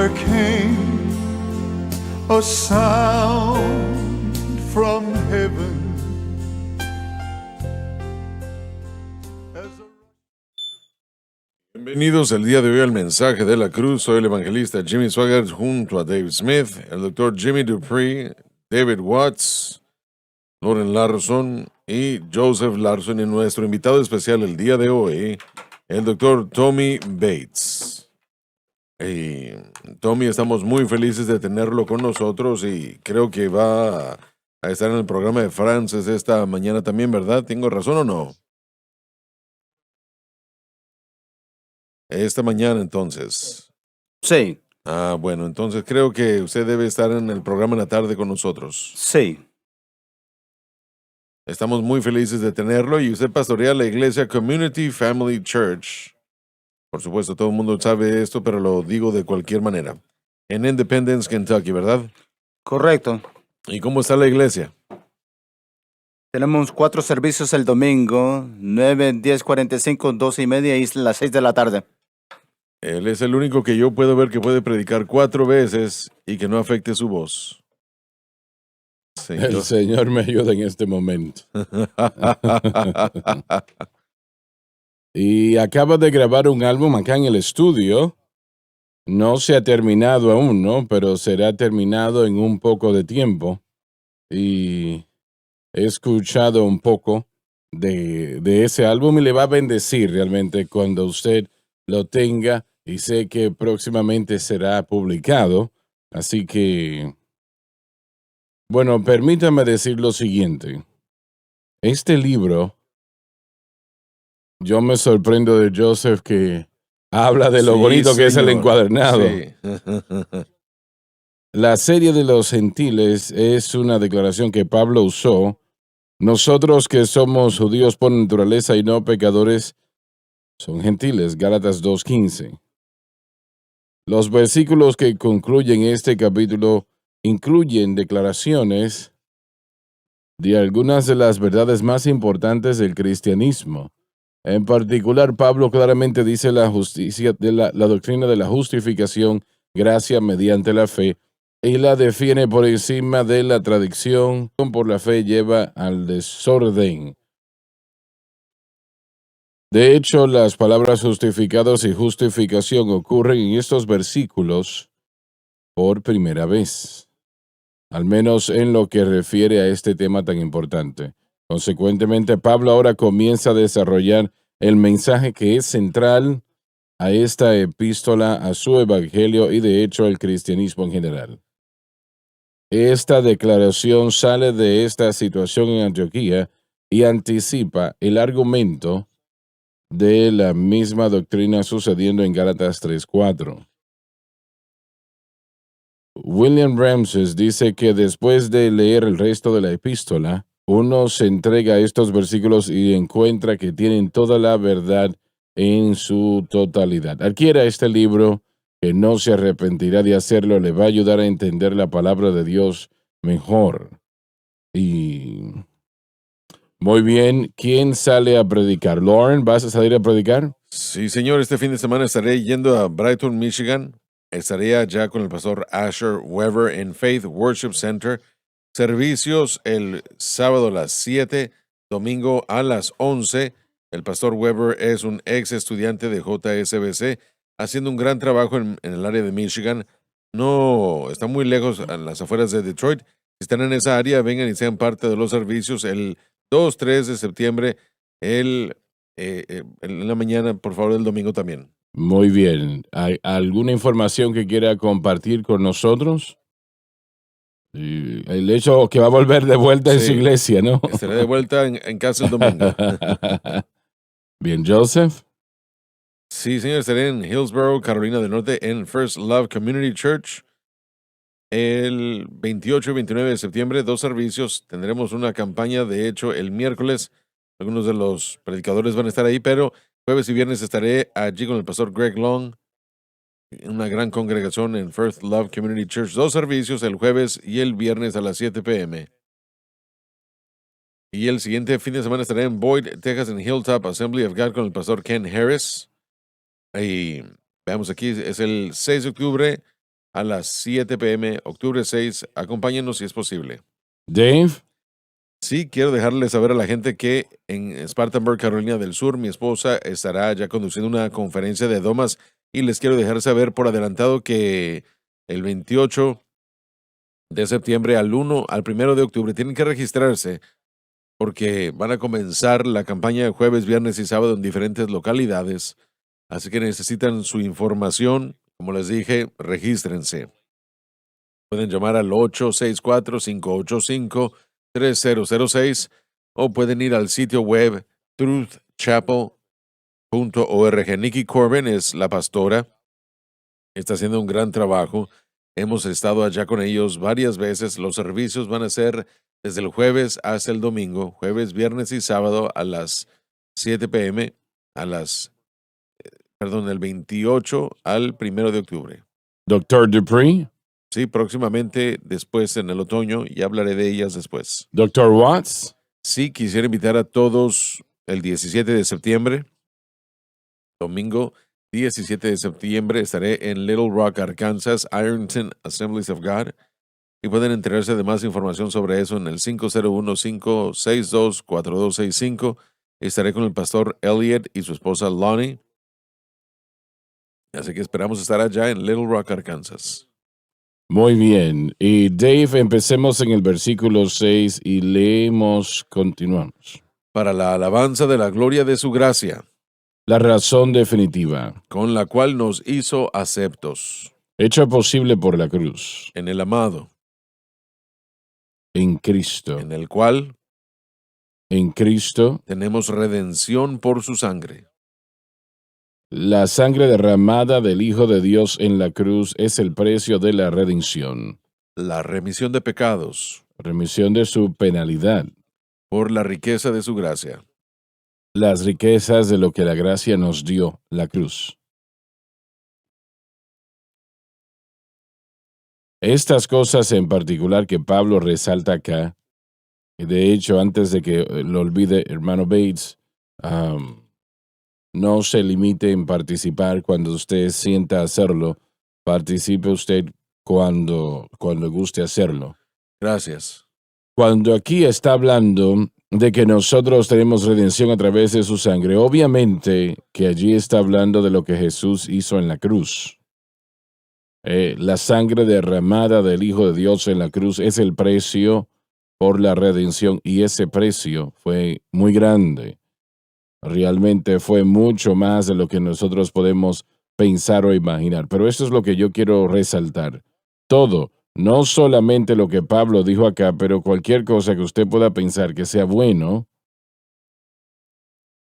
there came a sound from heaven. Bienvenidos el día de hoy al mensaje de la cruz. Soy el evangelista Jimmy Swaggart junto a Dave Smith, el doctor Jimmy Dupree, David Watts, Loren Larson y Joseph Larson, y nuestro invitado especial el día de hoy, el doctor Tommy Bates. Y Tommy, estamos muy felices de tenerlo con nosotros y creo que va a estar en el programa de Frances esta mañana también, ¿verdad? ¿Tengo razón o no? Esta mañana, entonces. Sí, Bueno, entonces creo que usted debe estar en el programa en la tarde con nosotros. sí. Estamos muy felices de tenerlo y usted pastorea la iglesia Community Family Church. Por supuesto, todo el mundo sabe esto, pero lo digo de cualquier manera. En Independence, Kentucky, ¿verdad? Correcto. ¿Y cómo está la iglesia? Tenemos 4 servicios el domingo, 9, 10, 45, 12 y media y las 6 de la tarde. Él es el único que yo puedo ver que puede predicar 4 veces y que no afecte su voz. El Señor me ayuda en este momento. Y acaba de grabar un álbum acá en el estudio. No se ha terminado aún, ¿no? Pero será terminado en un poco de tiempo. Y he escuchado un poco de ese álbum y le va a bendecir realmente cuando usted lo tenga. Y sé que próximamente será publicado. Así que, bueno, permítame decir lo siguiente. Este libro, yo me sorprendo de Joseph que habla de lo Sí, bonito que es el señor. encuadernado. Sí. La serie de los gentiles es una declaración que Pablo usó. Nosotros que somos judíos por naturaleza y no pecadores, son gentiles. Gálatas 2:15. Los versículos que concluyen este capítulo incluyen declaraciones de algunas de las verdades más importantes del cristianismo. En particular, Pablo claramente dice la justicia de la doctrina de la justificación, gracia mediante la fe, y la defiende por encima de la tradición por la fe lleva al desorden. De hecho, las palabras justificados y justificación ocurren en estos versículos por primera vez, al menos en lo que refiere a este tema tan importante. Consecuentemente, Pablo ahora comienza a desarrollar el mensaje que es central a esta epístola, a su evangelio y de hecho al cristianismo en general. Esta declaración sale de esta situación en Antioquía y anticipa el argumento de la misma doctrina sucediendo en Gálatas 3:4. William Ramses dice que después de leer el resto de la epístola, uno se entrega a estos versículos y encuentra que tienen toda la verdad en su totalidad. Adquiera este libro, que no se arrepentirá de hacerlo, le va a ayudar a entender la palabra de Dios mejor. Y muy bien, ¿quién sale a predicar? Lauren, ¿vas a salir a predicar? Sí, señor, este fin de semana estaré yendo a Brighton, Michigan. Estaré allá con el pastor Asher Weber en Faith Worship Center. Servicios el sábado a las 7, domingo a las 11. El pastor Weber es un ex estudiante de JSBC, haciendo un gran trabajo en el área de Michigan. No está muy lejos, a las afueras de Detroit. Si están en esa área, vengan y sean parte de los servicios el 2, 3 de septiembre, en la mañana, por favor, el domingo también. Muy bien. ¿Hay alguna información que quiera compartir con nosotros? El hecho que va a volver de vuelta en su iglesia, ¿no? Estaré de vuelta en casa el domingo. Bien, Joseph. Sí, señor, estaré en Hillsborough, Carolina del Norte, en First Love Community Church. El 28 y 29 de septiembre, 2 servicios. Tendremos una campaña, de hecho, el miércoles. Algunos de los predicadores van a estar ahí, pero jueves y viernes estaré allí con el pastor Greg Long, en una gran congregación en First Love Community Church. 2 servicios, el jueves y el viernes a las 7 p.m. Y el siguiente fin de semana estaré en Boyd, Texas, en Hilltop Assembly of God con el pastor Ken Harris. Y veamos aquí, es el 6 de octubre, a las 7 p.m., octubre 6. Acompáñenos si es posible. Dave, Sí, quiero dejarle saber a la gente que en Spartanburg, Carolina del Sur, mi esposa estará ya conduciendo una conferencia de domas y les quiero dejar saber por adelantado que el 28 de septiembre al 1 de octubre tienen que registrarse porque van a comenzar la campaña de jueves, viernes y sábado en diferentes localidades. Así que necesitan su información. Como les dije, regístrense. Pueden llamar al 864-585-3006 o pueden ir al sitio web truthchapel.org. Nikki Corbin es la pastora. Está haciendo un gran trabajo. Hemos estado allá con ellos varias veces. Los servicios van a ser desde el jueves hasta el domingo, jueves, viernes y sábado a las 7 p.m., del 28 al 1 de octubre. Dr. Dupree, Sí, próximamente, después en el otoño, y hablaré de ellas después. Dr. Watts, Sí, quisiera invitar a todos el 17 de septiembre, domingo 17 de septiembre, estaré en Little Rock, Arkansas, Ironton Assemblies of God, y pueden enterarse de más información sobre eso en el 501-562-4265. Estaré con el pastor Elliot y su esposa Lonnie. Así que esperamos estar allá en Little Rock, Arkansas. muy bien. Y Dave, empecemos en el versículo 6 y leemos, continuamos. Para la alabanza de la gloria de su gracia, La razón definitiva, con la cual nos hizo aceptos hecha posible por la cruz, en el amado, en Cristo. en el cual En Cristo, tenemos redención por su sangre, la sangre derramada del Hijo de Dios en la cruz es el precio de la redención, la remisión de pecados, remisión de su penalidad, por la riqueza de su gracia. las riquezas de lo que la gracia nos dio, la cruz. Estas cosas en particular que Pablo resalta acá, y de hecho, antes de que lo olvide, hermano Bates, no se limite en participar cuando usted sienta hacerlo, participe usted cuando guste hacerlo. Gracias. Cuando aquí está hablando de que nosotros tenemos redención a través de su sangre, obviamente que allí está hablando de lo que Jesús hizo en la cruz. La sangre derramada del Hijo de Dios en la cruz es el precio por la redención y ese precio fue muy grande. Realmente fue mucho más de lo que nosotros podemos pensar o imaginar. Pero esto es lo que yo quiero resaltar. Todo, no solamente lo que Pablo dijo acá, pero cualquier cosa que usted pueda pensar que sea bueno,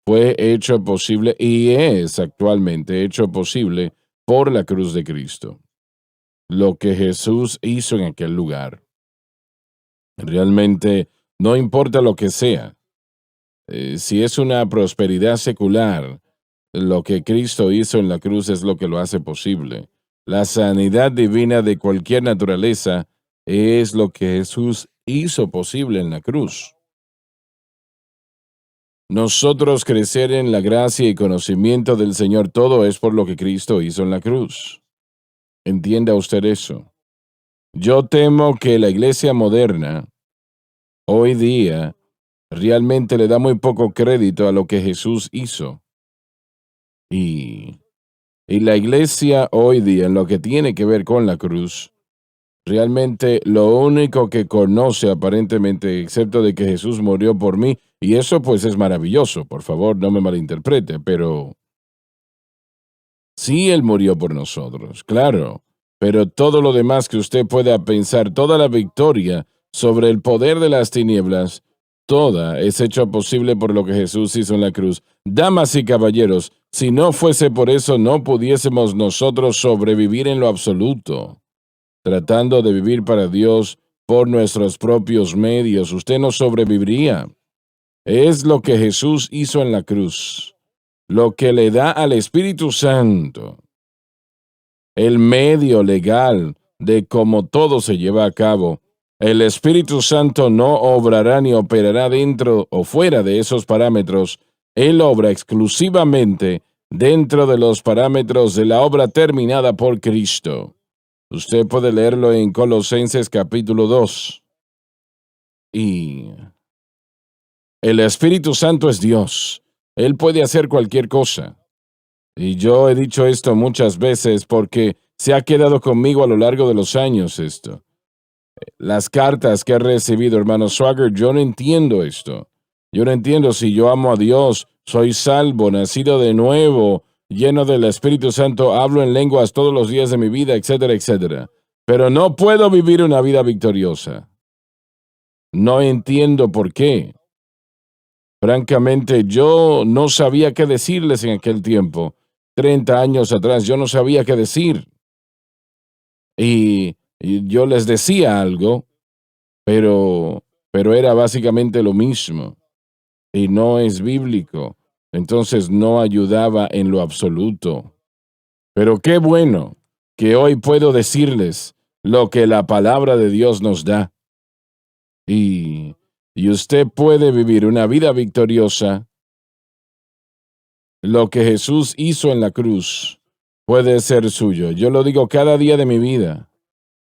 fue hecho posible y es actualmente hecho posible por la cruz de Cristo. Lo que Jesús hizo en aquel lugar. Realmente no importa lo que sea. Si es una prosperidad secular, lo que Cristo hizo en la cruz es lo que lo hace posible. La sanidad divina de cualquier naturaleza es lo que Jesús hizo posible en la cruz. Nosotros crecer en la gracia y conocimiento del Señor, todo es por lo que Cristo hizo en la cruz. Entienda usted eso. Yo temo que la iglesia moderna, hoy día, realmente le da muy poco crédito a lo que Jesús hizo. Y la iglesia hoy día, en lo que tiene que ver con la cruz, realmente lo único que conoce aparentemente, excepto de que Jesús murió por mí, y eso pues es maravilloso, por favor, no me malinterprete, pero sí, Él murió por nosotros, claro, pero todo lo demás que usted pueda pensar, toda la victoria sobre el poder de las tinieblas, toda es hecha posible por lo que Jesús hizo en la cruz. Damas y caballeros, si no fuese por eso, no pudiésemos nosotros sobrevivir en lo absoluto. Tratando de vivir para Dios por nuestros propios medios, usted no sobreviviría. Es lo que Jesús hizo en la cruz, lo que le da al Espíritu Santo el medio legal de cómo todo se lleva a cabo. El Espíritu Santo no obrará ni operará dentro o fuera de esos parámetros. Él obra exclusivamente dentro de los parámetros de la obra terminada por Cristo. Usted puede leerlo en Colosenses capítulo 2. Y el Espíritu Santo es Dios. Él puede hacer cualquier cosa. Y yo he dicho esto muchas veces porque se ha quedado conmigo a lo largo de los años esto. Las cartas que he recibido, hermano Swagger, yo no entiendo esto. Yo no entiendo si yo amo a Dios, soy salvo, nacido de nuevo, lleno del Espíritu Santo, hablo en lenguas todos los días de mi vida, etcétera, etcétera. Pero no puedo vivir una vida victoriosa. No entiendo por qué. Francamente, yo no sabía qué decirles en aquel tiempo. 30 años atrás, yo no sabía qué decir. Y yo les decía algo, pero era básicamente lo mismo. Y no es bíblico. Entonces no ayudaba en lo absoluto. Pero qué bueno que hoy puedo decirles lo que la palabra de Dios nos da. Y usted puede vivir una vida victoriosa. Lo que Jesús hizo en la cruz puede ser suyo. Yo lo digo cada día de mi vida.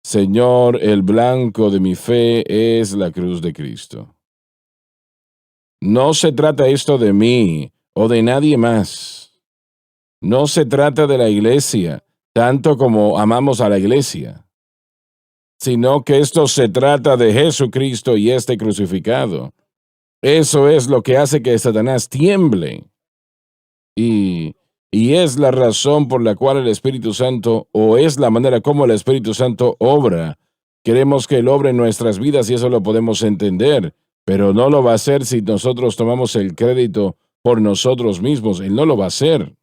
Señor, el blanco de mi fe es la cruz de Cristo. No se trata esto de mí o de nadie más. No se trata de la iglesia, tanto como amamos a la iglesia, sino que esto se trata de Jesucristo y este crucificado. Eso es lo que hace que Satanás tiemble. Y es la razón por la cual el Espíritu Santo, o es la manera como el Espíritu Santo obra. Queremos que Él obre en nuestras vidas y eso lo podemos entender, pero no lo va a hacer si nosotros tomamos el crédito por nosotros mismos. Él no lo va a hacer.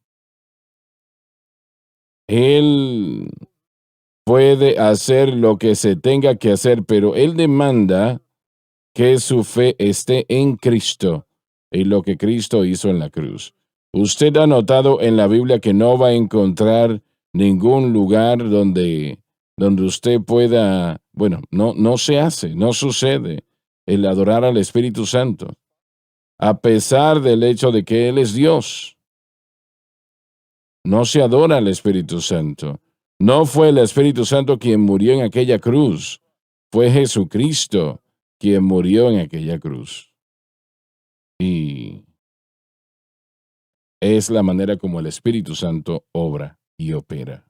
Él puede hacer lo que se tenga que hacer, pero Él demanda que su fe esté en Cristo y lo que Cristo hizo en la cruz. Usted ha notado en la Biblia que no va a encontrar ningún lugar donde usted pueda, bueno, no se hace, no sucede el adorar al Espíritu Santo, a pesar del hecho de que Él es Dios. No se adora al Espíritu Santo. No fue el Espíritu Santo quien murió en aquella cruz, fue Jesucristo quien murió en aquella cruz. Y es la manera como el Espíritu Santo obra y opera.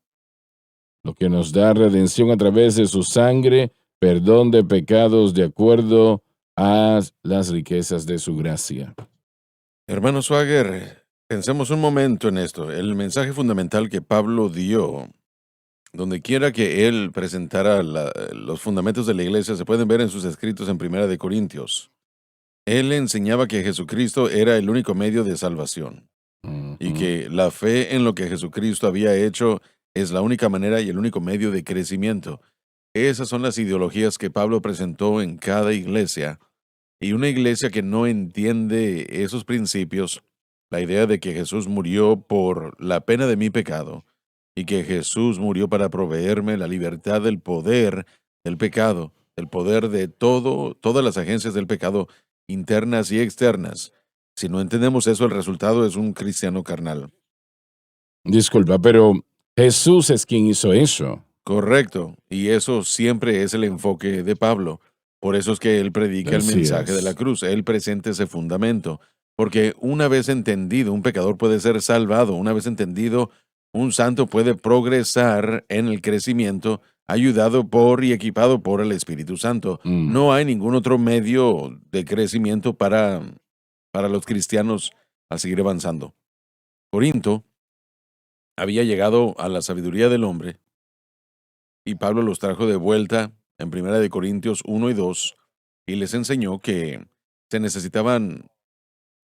Lo que nos da redención a través de su sangre, perdón de pecados de acuerdo a las riquezas de su gracia. Hermano Swagger, pensemos un momento en esto. El mensaje fundamental que Pablo dio, donde quiera que él presentara los fundamentos de la iglesia, se pueden ver en sus escritos en Primera de Corintios. Él enseñaba que Jesucristo era el único medio de salvación y que la fe en lo que Jesucristo había hecho es la única manera y el único medio de crecimiento. Esas son las ideologías que Pablo presentó en cada iglesia. Y una iglesia que no entiende esos principios, la idea de que Jesús murió por la pena de mi pecado y que Jesús murió para proveerme la libertad del poder del pecado, el poder de todas las agencias del pecado, internas y externas. Si no entendemos eso, el resultado es un cristiano carnal. Disculpa, pero Jesús es quien hizo eso. Correcto, y eso siempre es el enfoque de Pablo. Por eso es que él predica el Así mensaje es. de la cruz, él presenta ese fundamento, porque una vez entendido, un pecador puede ser salvado, una vez entendido, un santo puede progresar en el crecimiento, ayudado por y equipado por el Espíritu Santo. No hay ningún otro medio de crecimiento para los cristianos a seguir avanzando. Corinto había llegado a la sabiduría del hombre, y Pablo los trajo de vuelta en 1 Corintios 1 y 2, y les enseñó que se necesitaban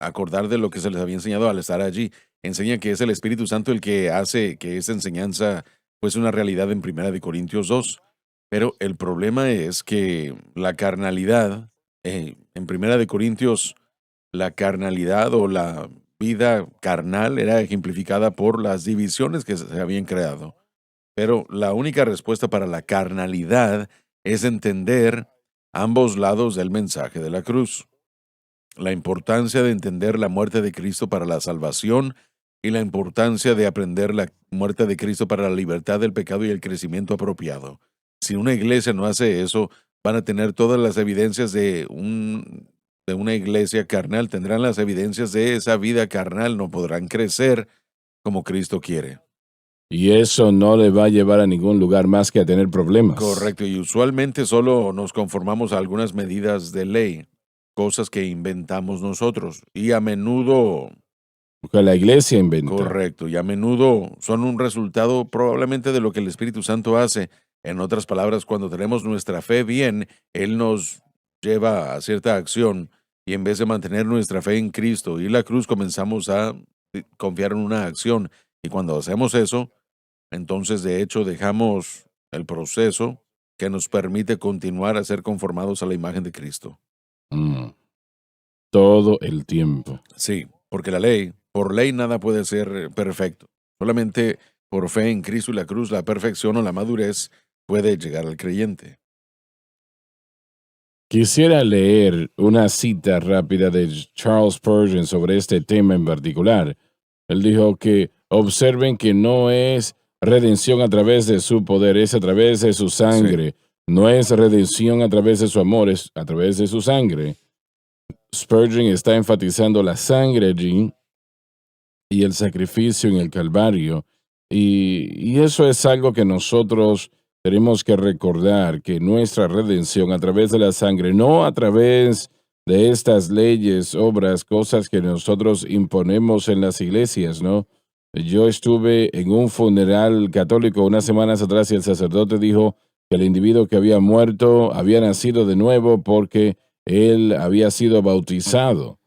acordar de lo que se les había enseñado al estar allí. Enseña que es el Espíritu Santo el que hace que esa enseñanza pues una realidad en 1 Corintios 2. Pero el problema es que la carnalidad, en 1 Corintios, la carnalidad o la vida carnal era ejemplificada por las divisiones que se habían creado. Pero la única respuesta para la carnalidad es entender ambos lados del mensaje de la cruz. La importancia de entender la muerte de Cristo para la salvación y la importancia de aprender la muerte de Cristo para la libertad del pecado y el crecimiento apropiado. Si una iglesia no hace eso, van a tener todas las evidencias de una iglesia carnal, tendrán las evidencias de esa vida carnal, no podrán crecer como Cristo quiere. Y eso no le va a llevar a ningún lugar más que a tener problemas. Correcto, y usualmente solo nos conformamos a algunas medidas de ley, cosas que inventamos nosotros, y a menudo, Que la iglesia inventa. correcto, y a menudo son un resultado probablemente de lo que el Espíritu Santo hace. En otras palabras, cuando tenemos nuestra fe bien, Él nos lleva a cierta acción, y en vez de mantener nuestra fe en Cristo y la cruz, comenzamos a confiar en una acción, y cuando hacemos eso, entonces de hecho dejamos el proceso que nos permite continuar a ser conformados a la imagen de Cristo. Todo el tiempo. Sí, porque por ley nada puede ser perfecto. Solamente por fe en Cristo y la cruz, la perfección o la madurez puede llegar al creyente. Quisiera leer una cita rápida de Charles Spurgeon sobre este tema en particular. Él dijo que observen que no es redención a través de su poder, es a través de su sangre. No es redención a través de su amor, es a través de su sangre. Spurgeon está enfatizando la sangre allí y el sacrificio en el Calvario. Y eso es algo que nosotros tenemos que recordar, que nuestra redención a través de la sangre, no a través de estas leyes, obras, cosas que nosotros imponemos en las iglesias, ¿no? Yo estuve en un funeral católico unas semanas atrás y el sacerdote dijo que el individuo que había muerto había nacido de nuevo porque él había sido bautizado.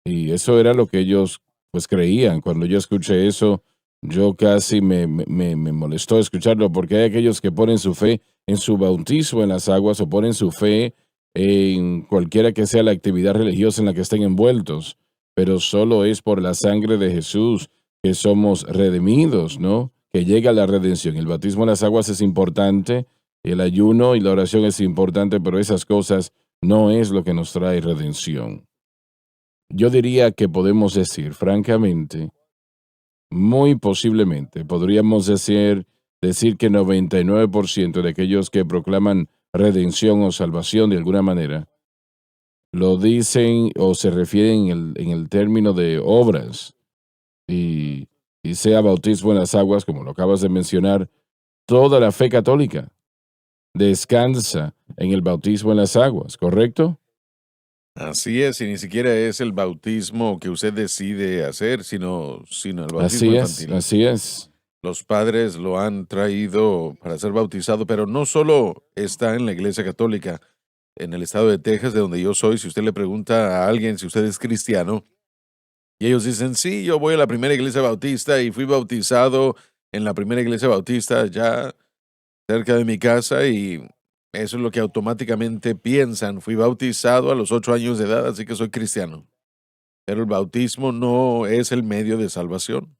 Y eso era lo que ellos pues creían. Cuando yo escuché eso, yo casi me molestó escucharlo, porque hay aquellos que ponen su fe en su bautismo en las aguas o ponen su fe en cualquiera que sea la actividad religiosa en la que estén envueltos, pero solo es por la sangre de Jesús que somos redimidos, ¿no? Que llega la redención. El bautismo en las aguas es importante, el ayuno y la oración es importante, pero esas cosas no es lo que nos trae redención. Yo diría que podemos decir, francamente, muy posiblemente, podríamos decir que 99% de aquellos que proclaman redención o salvación de alguna manera, lo dicen o se refieren en el término de obras y sea bautismo en las aguas, como lo acabas de mencionar, toda la fe católica descansa en el bautismo en las aguas, ¿correcto? Así es, y ni siquiera es el bautismo que usted decide hacer, sino el bautismo Así es, infantil. así es. Los padres lo han traído para ser bautizado, pero no solo está en la Iglesia Católica. En el estado de Texas, de donde yo soy, si usted le pregunta a alguien si usted es cristiano, y ellos dicen, sí, yo voy a la primera iglesia bautista y fui bautizado en la primera iglesia bautista ya cerca de mi casa, y eso es lo que automáticamente piensan. Fui bautizado a los 8 años de edad, así que soy cristiano. Pero el bautismo no es el medio de salvación.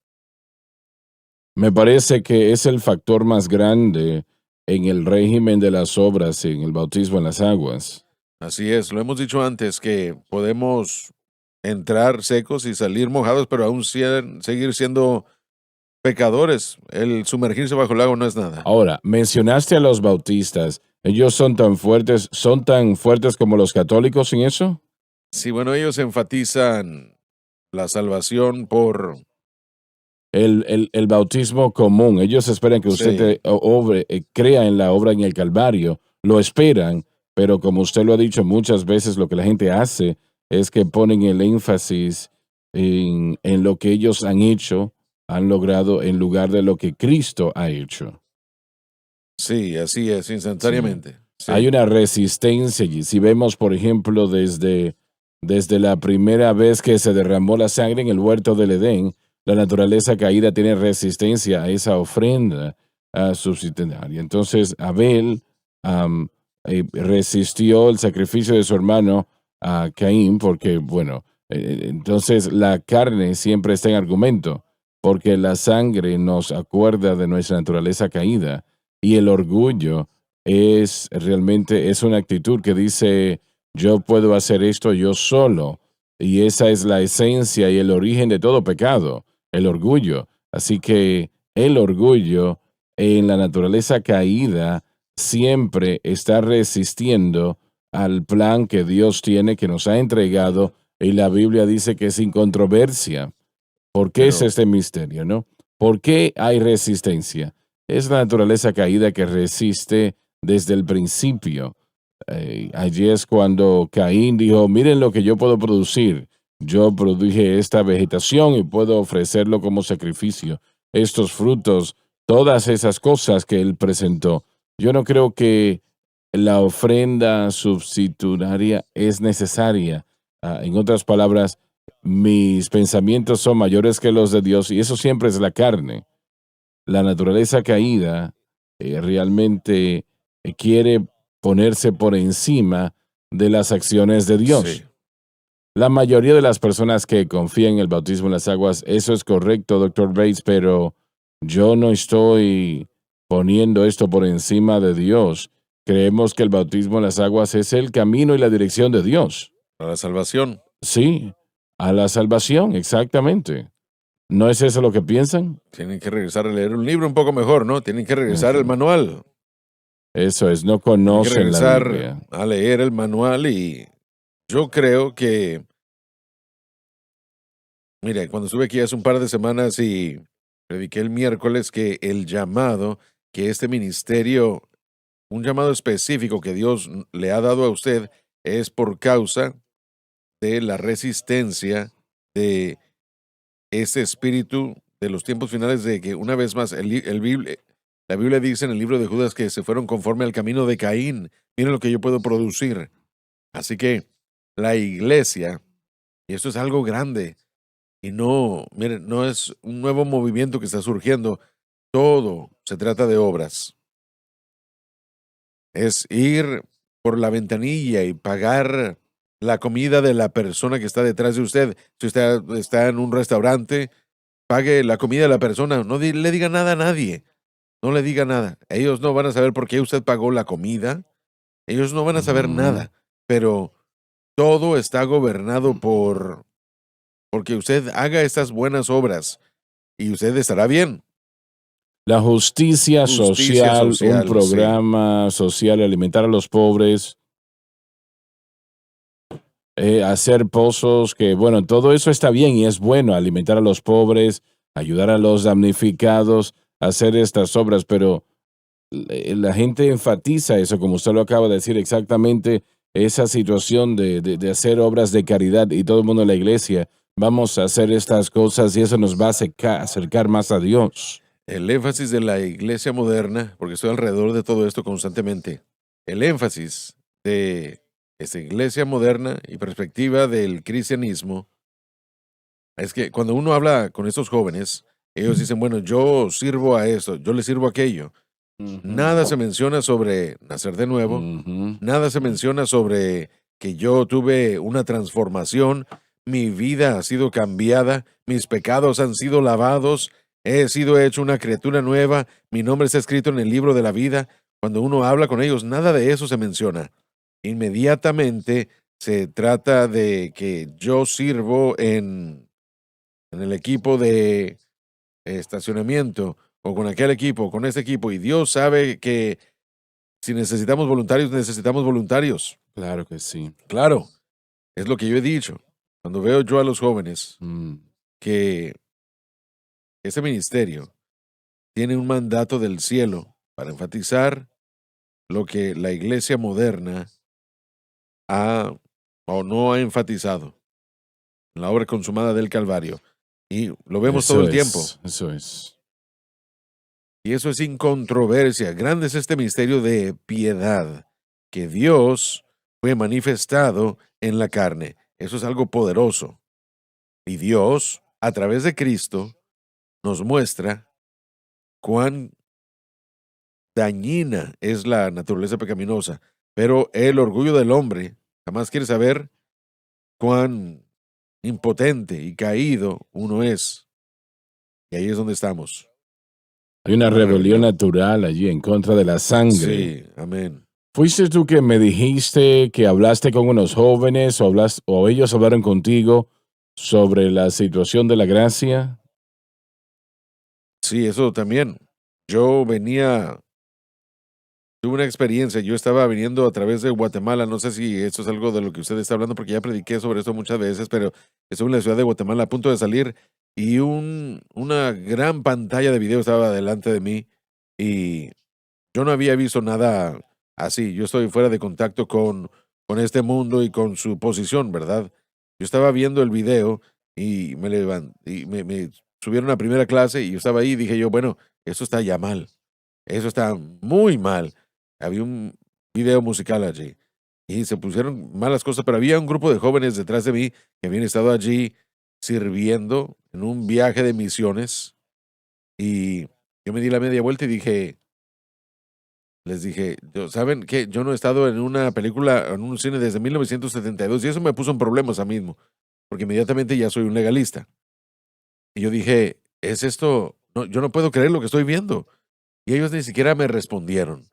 Me parece que es el factor más grande en el régimen de las obras, en el bautismo en las aguas. Así es, lo hemos dicho antes, que podemos entrar secos y salir mojados, pero aún seguir siendo pecadores. El sumergirse bajo el agua no es nada. Ahora, mencionaste a los bautistas. ¿Ellos son tan fuertes como los católicos en eso? Sí, bueno, ellos enfatizan la salvación por... El bautismo común. Ellos esperan que usted crea en la obra en el Calvario. Lo esperan, pero como usted lo ha dicho muchas veces, lo que la gente hace es que ponen el énfasis en lo que ellos han hecho, han logrado, en lugar de lo que Cristo ha hecho. Sí, así es, instantáneamente. Sí. Hay una resistencia allí. Si vemos, por ejemplo, desde la primera vez que se derramó la sangre en el huerto del Edén, la naturaleza caída tiene resistencia a esa ofrenda subsidiaria. Entonces, Abel resistió el sacrificio de su hermano a Caín porque, bueno, entonces la carne siempre está en argumento, porque la sangre nos acuerda de nuestra naturaleza caída y el orgullo es una actitud que dice, yo puedo hacer esto yo solo, y esa es la esencia y el origen de todo pecado. el orgullo. Así que el orgullo en la naturaleza caída siempre está resistiendo al plan que Dios tiene, que nos ha entregado, y la Biblia dice que es sin controversia. ¿Por qué es Pero este misterio, no? ¿Por qué hay resistencia? Es la naturaleza caída que resiste desde el principio. Allí es cuando Caín dijo, miren lo que yo puedo producir. Yo produje esta vegetación y puedo ofrecerlo como sacrificio. Estos frutos, todas esas cosas que él presentó. Yo no creo que la ofrenda substitutaria es necesaria. En otras palabras, mis pensamientos son mayores que los de Dios y eso siempre es la carne. La naturaleza caída realmente quiere ponerse por encima de las acciones de sí, Dios. La mayoría de las personas que confían en el bautismo en las aguas, eso es correcto, doctor Bates, pero yo no estoy poniendo esto por encima de Dios. Creemos que el bautismo en las aguas es el camino y la dirección de Dios. para la salvación. Sí, a la salvación, exactamente. ¿No es eso lo que piensan? Tienen que regresar a leer un libro un poco mejor, ¿no? Tienen que regresar al Ujú. manual. Eso es, no Tienen que conocen la regresar Biblia. a leer el manual y yo creo que, mire, cuando estuve aquí hace un par de semanas y prediqué el miércoles que el llamado, que este ministerio, un llamado específico que Dios le ha dado a usted es por causa de la resistencia de ese espíritu de los tiempos finales de que una vez más la Biblia dice en el libro de Judas que se fueron conforme al camino de Caín. Miren lo que yo puedo producir. Así que la iglesia, y esto es algo grande, y no, miren, no es un nuevo movimiento que está surgiendo, todo se trata de obras. Es ir por la ventanilla y pagar la comida de la persona que está detrás de usted. Si usted está en un restaurante, pague la comida de la persona. No le diga nada a nadie. No le diga nada. Ellos no van a saber por qué usted pagó la comida. Ellos no van a saber Ujú. nada. Pero todo está gobernado porque usted haga estas buenas obras y usted estará bien. La justicia Justicia social, un social, sí. programa social, alimentar a los pobres, hacer pozos, que bueno, todo eso está bien y es bueno, alimentar a los pobres, ayudar a los damnificados, hacer estas obras, pero la gente enfatiza eso, como usted lo acaba de decir exactamente, esa situación de hacer obras de caridad y todo el mundo en la iglesia, vamos a hacer estas cosas y eso nos va a acercar más a Dios. El énfasis de la iglesia moderna, porque estoy alrededor de todo esto constantemente, el énfasis de esta iglesia moderna y perspectiva del cristianismo es que cuando uno habla con estos jóvenes, ellos dicen, bueno, yo sirvo a esto, yo le sirvo a aquello. Ujú, Nada se menciona sobre nacer de nuevo, ujú. nada se menciona sobre que yo tuve una transformación, mi vida ha sido cambiada, mis pecados han sido lavados, he sido hecho una criatura nueva, mi nombre está escrito en el libro de la vida. Cuando uno habla con ellos, nada de eso se menciona. Inmediatamente se trata de que yo sirvo en el equipo de estacionamiento o con aquel equipo, con este equipo, y Dios sabe que si necesitamos voluntarios, necesitamos voluntarios. Claro que sí. Claro, es lo que yo he dicho. Cuando veo yo a los jóvenes Mm. que ese ministerio tiene un mandato del cielo para enfatizar lo que la iglesia moderna ha o no ha enfatizado, la obra consumada del Calvario. Y lo vemos todo el tiempo. Eso es. Y eso es sin controversia. Grande es este misterio de piedad, que Dios fue manifestado en la carne. Eso es algo poderoso. Y Dios, a través de Cristo, nos muestra cuán dañina es la naturaleza pecaminosa. Pero el orgullo del hombre jamás quiere saber cuán impotente y caído uno es. Y ahí es donde estamos. Hay una Una rebelión rebelión. natural allí en contra de la sangre. Sí, amén. ¿Fuiste tú que me dijiste que hablaste con unos jóvenes o ellos hablaron contigo sobre la situación de la gracia? Sí, eso también. Yo tuve una experiencia, yo estaba viniendo a través de Guatemala, no sé si esto es algo de lo que usted está hablando, porque ya prediqué sobre esto muchas veces, pero estuve en la ciudad de Guatemala a punto de salir y una gran pantalla de video estaba delante de mí y yo no había visto nada así. Yo estoy fuera de contacto con este mundo y con su posición, ¿verdad? Yo estaba viendo el video y me levanté y me subieron a primera clase y yo estaba ahí y dije yo, bueno, eso está ya mal. Eso está muy mal. Había un video musical allí y se pusieron malas cosas, pero había un grupo de jóvenes detrás de mí que habían estado allí sirviendo en un viaje de misiones y yo me di la media vuelta y les dije, ¿saben qué? Yo no he estado en una película, en un cine desde 1972 y eso me puso en problemas a mí mismo, porque inmediatamente ya soy un legalista. Y yo dije, ¿es esto? No, yo no puedo creer lo que estoy viendo. Y ellos ni siquiera me respondieron.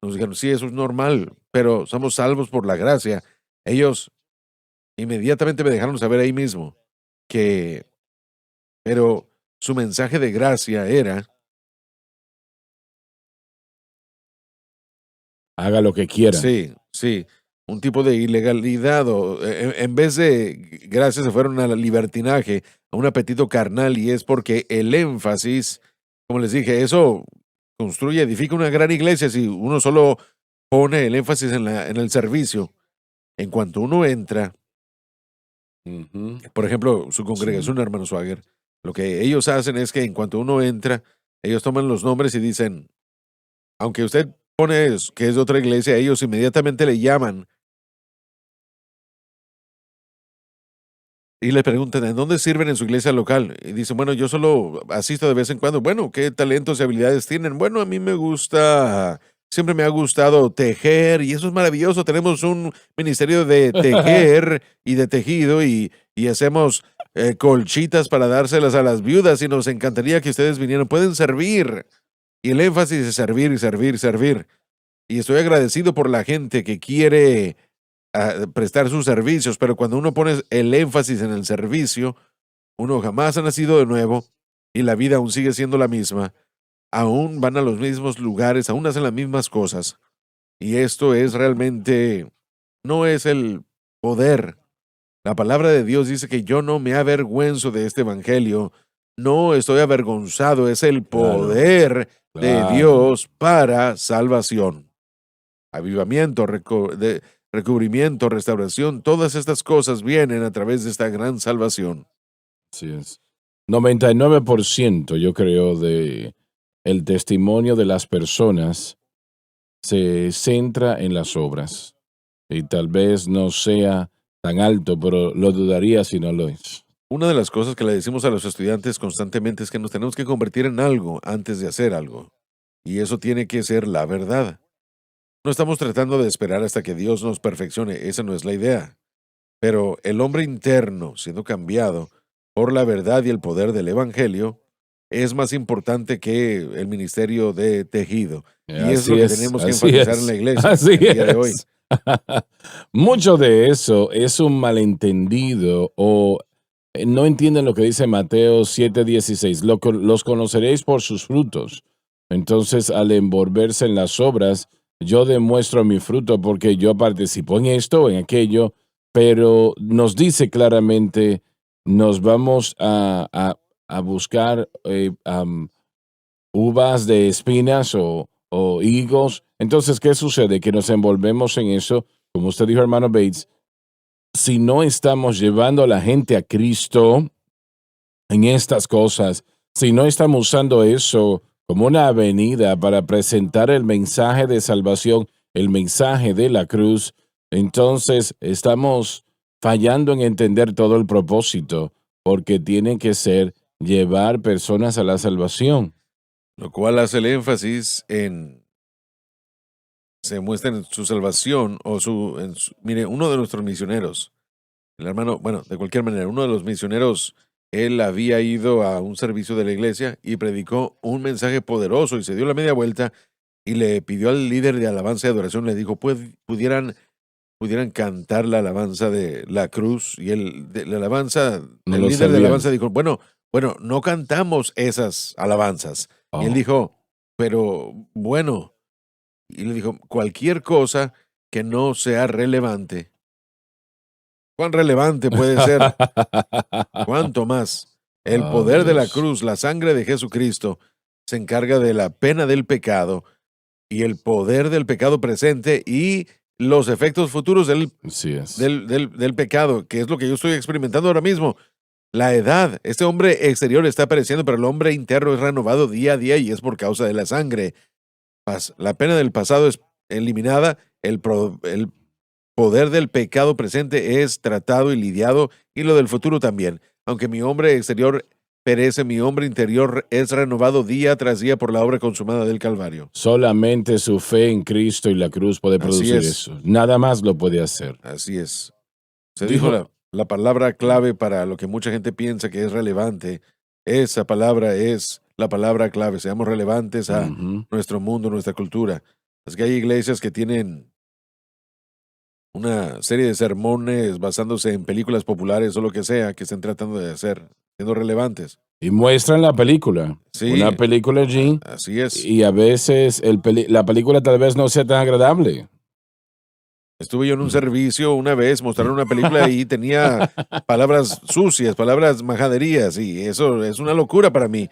Nos dijeron, sí, eso es normal, pero somos salvos por la gracia. Ellos inmediatamente me dejaron saber ahí mismo que, pero su mensaje de gracia era, Haga lo que quiera. sí, sí, un tipo de ilegalidad o en vez de gracia se fueron al libertinaje, a un apetito carnal y es porque el énfasis, como les dije, eso construye, edifica una gran iglesia si uno solo pone el énfasis en el servicio. En cuanto uno entra, Ujú. por ejemplo, su Sí. congregación, hermano Swagger, lo que ellos hacen es que en cuanto uno entra, ellos toman los nombres y dicen, aunque usted pone que es de otra iglesia, ellos inmediatamente le llaman y le preguntan, ¿en dónde sirven en su iglesia local? Y dicen, bueno, yo solo asisto de vez en cuando. Bueno, ¿qué talentos y habilidades tienen? Bueno, a mí me gusta, siempre me ha gustado tejer y eso es maravilloso. Tenemos un ministerio de tejer y de tejido y hacemos colchitas para dárselas a las viudas y nos encantaría que ustedes vinieran. Pueden servir. Y el énfasis es servir y servir, servir. Y estoy agradecido por la gente que quiere prestar sus servicios, pero cuando uno pone el énfasis en el servicio, uno jamás ha nacido de nuevo y la vida aún sigue siendo la misma, aún van a los mismos lugares, aún hacen las mismas cosas. Y esto es realmente, no es el poder. La palabra de Dios dice que yo no me avergüenzo de este evangelio, no estoy avergonzado, es el Claro, poder de claro. Dios para salvación. Avivamiento, recubrimiento, restauración, todas estas cosas vienen a través de esta gran salvación. Así es. 99% yo creo de el testimonio de las personas se centra en las obras. Y tal vez no sea tan alto, pero lo dudaría si no lo es. Una de las cosas que le decimos a los estudiantes constantemente es que nos tenemos que convertir en algo antes de hacer algo. Y eso tiene que ser la verdad. No estamos tratando de esperar hasta que Dios nos perfeccione, esa no es la idea. Pero el hombre interno, siendo cambiado por la verdad y el poder del Evangelio, es más importante que el ministerio de tejido. Y es lo que tenemos que Así enfatizar en la es, iglesia así el día de hoy. es. Mucho de eso es un malentendido o no entienden lo que dice Mateo 7:16. Los conoceréis por sus frutos. Entonces, al envolverse en las obras, yo demuestro mi fruto porque yo participo en esto, en aquello, pero nos dice claramente, nos vamos a buscar uvas de espinas o higos. Entonces, ¿qué sucede? Que nos envolvemos en eso, como usted dijo, hermano Bates, si no estamos llevando a la gente a Cristo en estas cosas, si no estamos usando eso como una avenida para presentar el mensaje de salvación, el mensaje de la cruz, entonces estamos fallando en entender todo el propósito, porque tiene que ser llevar personas a la salvación. Lo cual hace el énfasis en, se muestra en su salvación o mire, uno de nuestros misioneros, el hermano, bueno, de cualquier manera, uno de los misioneros, él había ido a un servicio de la iglesia y predicó un mensaje poderoso y se dio la media vuelta y le pidió al líder de alabanza y adoración, le dijo, pudieran cantar la alabanza de la cruz y la alabanza, No el lo líder de sabían. alabanza dijo, bueno, bueno, no cantamos esas alabanzas. Y él Oh, dijo, pero bueno, y le dijo, cualquier cosa que no sea relevante. ¿Cuán relevante puede ser? ¿Cuánto más? El Oh, poder de la Dios. cruz, la sangre de Jesucristo, se encarga de la pena del pecado y el poder del pecado presente y los efectos futuros Así es. del pecado, que es lo que yo estoy experimentando ahora mismo. La edad, este hombre exterior está pereciendo, pero el hombre interno es renovado día a día y es por causa de la sangre. La pena del pasado es eliminada, el poder del pecado presente es tratado y lidiado, y lo del futuro también. Aunque mi hombre exterior perece, mi hombre interior es renovado día tras día por la obra consumada del Calvario. Solamente su fe en Cristo y la cruz puede Así producir es, eso. Nada más lo puede hacer. así es. Se dijo Dijo, la palabra clave para lo que mucha gente piensa que es relevante. Esa palabra es la palabra clave. Seamos relevantes a ujú, nuestro mundo, nuestra cultura. Es que hay iglesias que tienen una serie de sermones basándose en películas populares o lo que sea que estén tratando de hacer, siendo relevantes. y muestran la película. Una Sí, película allí. así es. Y a veces la película tal vez no sea tan agradable. Estuve yo en un servicio una vez, mostraron una película y tenía palabras sucias, palabras majaderías, y eso es una locura para mí.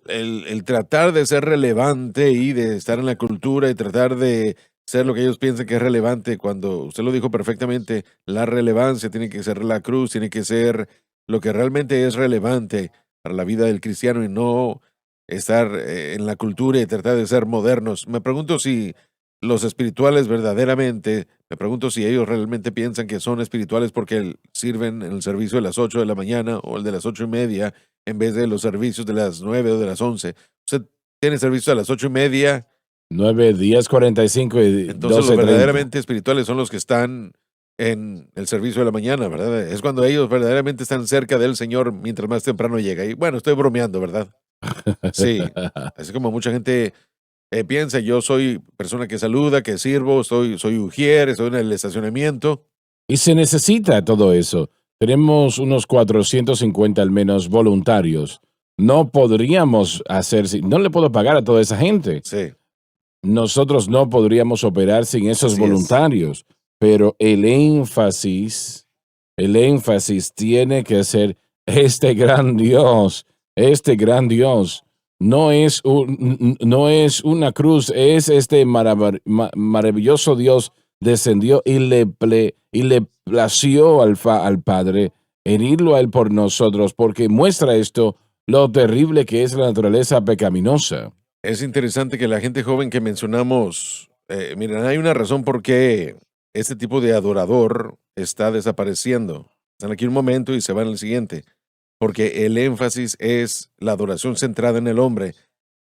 El tratar de ser relevante y de estar en la cultura y tratar de ser lo que ellos piensan que es relevante, cuando usted lo dijo perfectamente, la relevancia tiene que ser la cruz, tiene que ser lo que realmente es relevante para la vida del cristiano y no estar en la cultura y tratar de ser modernos. Me pregunto si los espirituales verdaderamente, me pregunto si ellos realmente piensan que son espirituales porque sirven en el servicio de las 8 de la mañana o el de las 8:30 en vez de los servicios de las 9 o de las 11. Usted tiene servicio a las 8:30, 9, 10, 45 y entonces los 12:30. verdaderamente espirituales son los que están en el servicio de la mañana, ¿verdad? Es cuando ellos verdaderamente están cerca del Señor mientras más temprano llega. Y bueno, estoy bromeando, ¿verdad? Sí, así como mucha gente piensa, yo soy persona que saluda, que sirvo, soy ujier, estoy en el estacionamiento. Y se necesita todo eso. Tenemos unos 450 al menos voluntarios. No podríamos hacer, no le puedo pagar a toda esa gente. Sí, Nosotros no podríamos operar sin esos así es. voluntarios, pero el énfasis tiene que ser este gran Dios. No es una cruz, es este maravilloso Dios descendió y le plació al Padre herirlo a él por nosotros, porque muestra esto lo terrible que es la naturaleza pecaminosa. Es interesante que la gente joven que mencionamos, miren, hay una razón por qué este tipo de adorador está desapareciendo. Están aquí un momento y se van al siguiente, porque el énfasis es la adoración centrada en el hombre.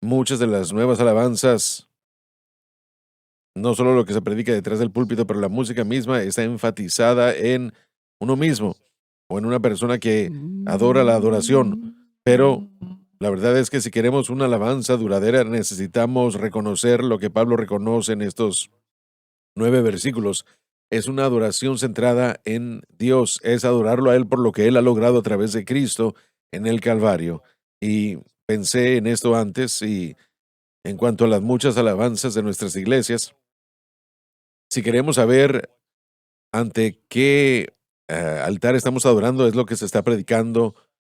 Muchas de las nuevas alabanzas, no solo lo que se predica detrás del púlpito, pero la música misma está enfatizada en uno mismo o en una persona que adora la adoración. Pero la verdad es que si queremos una alabanza duradera, necesitamos reconocer lo que Pablo reconoce en estos 9 versículos. Es una adoración centrada en Dios, es adorarlo a Él por lo que Él ha logrado a través de Cristo en el Calvario. Y pensé en esto antes y en cuanto a las muchas alabanzas de nuestras iglesias, si queremos saber ante qué altar estamos adorando, es lo que se está predicando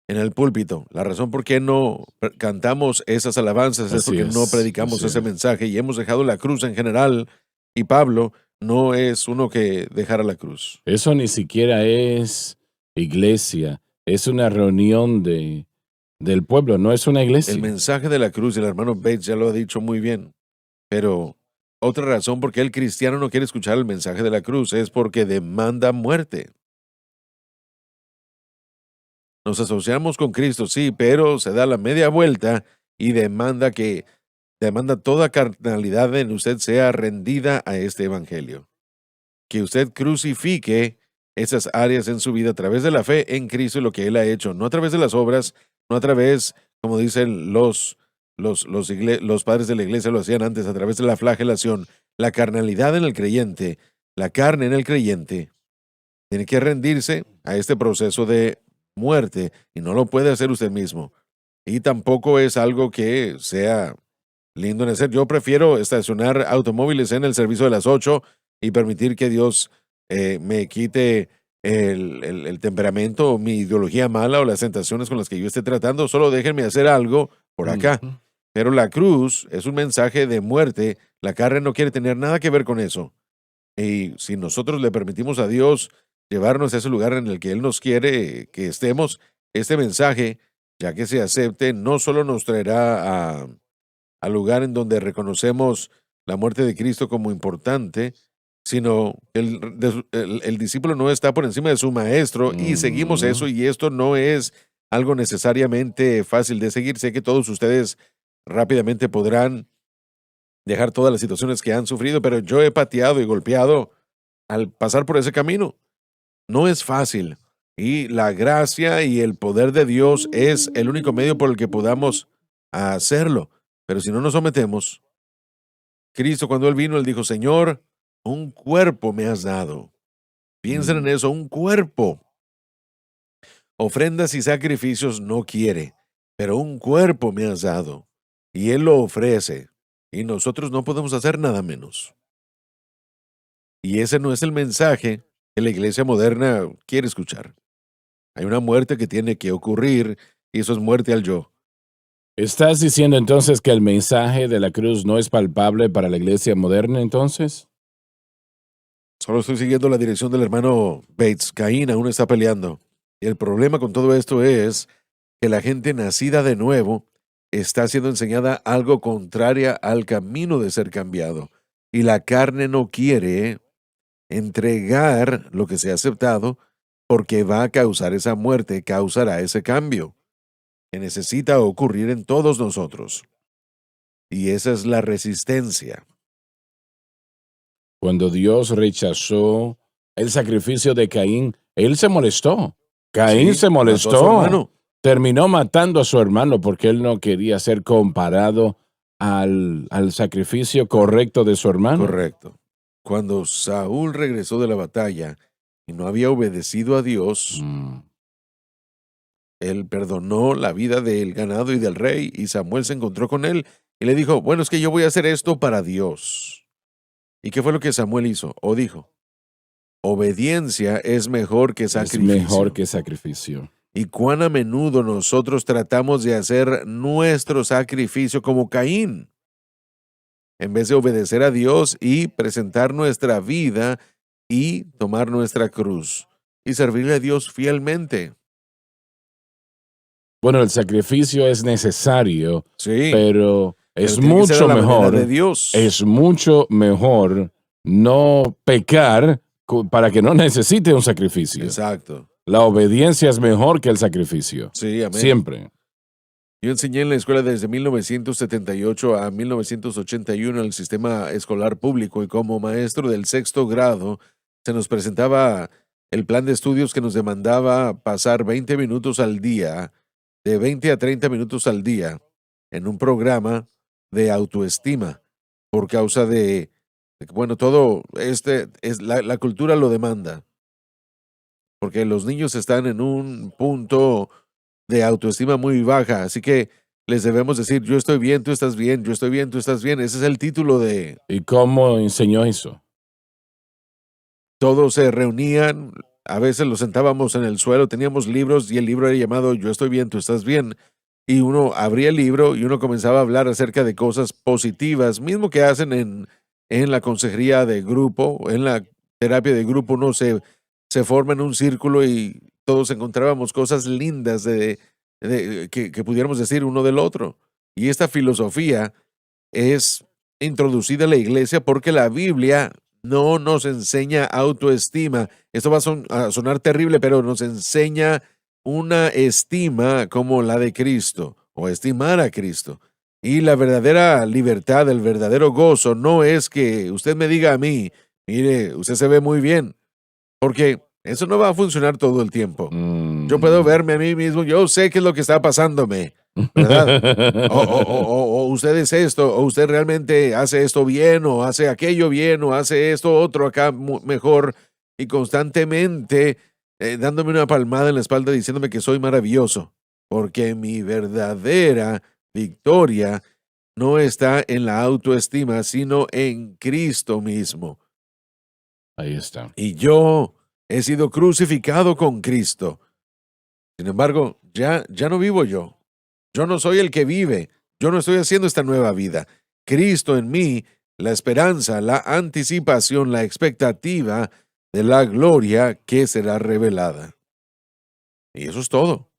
en el púlpito. La razón por qué no cantamos esas alabanzas es porque no predicamos Así ese es. mensaje y hemos dejado la cruz en general. Y Pablo no es uno que dejara la cruz. Eso ni siquiera es iglesia, es una reunión del pueblo, no es una El iglesia. mensaje de la cruz, y el hermano Bates ya lo ha dicho muy bien, pero otra razón por qué el cristiano no quiere escuchar el mensaje de la cruz es porque demanda muerte. Nos asociamos con Cristo, sí, pero se da la media vuelta y demanda toda carnalidad en usted sea rendida a este evangelio. Que usted crucifique esas áreas en su vida a través de la fe en Cristo y lo que Él ha hecho, no a través de las obras, no a través, como dicen los padres de la iglesia lo hacían antes, a través de la flagelación. La carnalidad en el creyente, la carne en el creyente, tiene que rendirse a este proceso de muerte y no lo puede hacer usted mismo. Y tampoco es algo que sea lindo en hacer. Yo prefiero estacionar automóviles en el servicio de las 8 y permitir que Dios me quite el temperamento o mi ideología mala o las tentaciones con las que yo esté tratando. Solo déjenme hacer algo por acá. Ujú. Pero la cruz es un mensaje de muerte. La carne no quiere tener nada que ver con eso. Y si nosotros le permitimos a Dios llevarnos a ese lugar en el que Él nos quiere que estemos, este mensaje, ya que se acepte, no solo nos traerá al lugar en donde reconocemos la muerte de Cristo como importante, sino el discípulo no está por encima de su maestro y seguimos Ujú. eso, y esto no es algo necesariamente fácil de seguir. Sé que todos ustedes rápidamente podrán dejar todas las situaciones que han sufrido, pero yo he pateado y golpeado al pasar por ese camino. No es fácil. Y la gracia y el poder de Dios es el único medio por el que podamos hacerlo. Pero si no nos sometemos, Cristo cuando Él vino, Él dijo, Señor, un cuerpo me has dado. Piensen en eso, un cuerpo. Ofrendas y sacrificios no quiere, pero un cuerpo me has dado. Y Él lo ofrece. Y nosotros no podemos hacer nada menos. Y ese no es el mensaje que la iglesia moderna quiere escuchar. Hay una muerte que tiene que ocurrir y eso es muerte al yo. ¿Estás diciendo entonces que el mensaje de la cruz no es palpable para la iglesia moderna entonces? Solo estoy siguiendo la dirección del hermano Bates. Caín aún está peleando. Y el problema con todo esto es que la gente nacida de nuevo está siendo enseñada algo contraria al camino de ser cambiado. Y la carne no quiere entregar lo que se ha aceptado porque va a causar esa muerte, causará ese cambio que necesita ocurrir en todos nosotros. Y esa es la resistencia. Cuando Dios rechazó el sacrificio de Caín, él se molestó. Caín Sí, se mató a su molestó. hermano. Terminó matando a su hermano porque él no quería ser comparado al sacrificio correcto de su hermano. Correcto. Cuando Saúl regresó de la batalla y no había obedecido a Dios, Mm. él perdonó la vida del ganado y del rey, y Samuel se encontró con él y le dijo, bueno, es que yo voy a hacer esto para Dios. ¿Y qué fue lo que Samuel hizo? O dijo, obediencia es mejor que Es sacrificio. mejor que sacrificio. Y cuán a menudo nosotros tratamos de hacer nuestro sacrificio como Caín, en vez de obedecer a Dios y presentar nuestra vida y tomar nuestra cruz y servirle a Dios fielmente. Bueno, el sacrificio es necesario, Sí, pero pero es tiene que ser a mucho la manera mejor, de Dios. es mucho mejor no pecar para que no necesite un sacrificio. Exacto. La obediencia es mejor que el sacrificio. Sí, amén. Siempre. Yo enseñé en la escuela desde 1978 a 1981 en el sistema escolar público, y como maestro del sexto grado se nos presentaba el plan de estudios que nos demandaba pasar 20 minutos al día, de 20 a 30 minutos al día, en un programa de autoestima por causa de que, bueno, todo la cultura lo demanda, porque los niños están en un punto de autoestima muy baja, así que les debemos decir, yo estoy bien, tú estás bien, yo estoy bien, tú estás bien. Ese es el título de ¿Y cómo enseñó eso? todos se reunían, a veces los sentábamos en el suelo, teníamos libros y el libro era llamado Yo estoy bien, tú estás bien. Y uno abría el libro y uno comenzaba a hablar acerca de cosas positivas, mismo que hacen en la consejería de grupo, en la terapia de grupo, uno se forma en un círculo y todos encontrábamos cosas lindas que pudiéramos decir uno del otro. Y esta filosofía es introducida a la iglesia porque la Biblia no nos enseña autoestima. Esto va a sonar terrible, pero nos enseña una estima como la de Cristo, o estimar a Cristo. Y la verdadera libertad, el verdadero gozo, no es que usted me diga a mí, mire, usted se ve muy bien, porque eso no va a funcionar todo el tiempo. Yo puedo verme a mí mismo, yo sé qué es lo que está pasándome, ¿verdad? O usted es esto, o usted realmente hace esto bien, o hace aquello bien, o hace esto otro acá mejor, y constantemente dándome una palmada en la espalda diciéndome que soy maravilloso, porque mi verdadera victoria no está en la autoestima, sino en Cristo mismo. Ahí está. Y yo he sido crucificado con Cristo. Sin embargo, ya no vivo yo. Yo no soy el que vive. Yo no estoy haciendo esta nueva vida. Cristo en mí, la esperanza, la anticipación, la expectativa de la gloria que será revelada. Y eso es todo.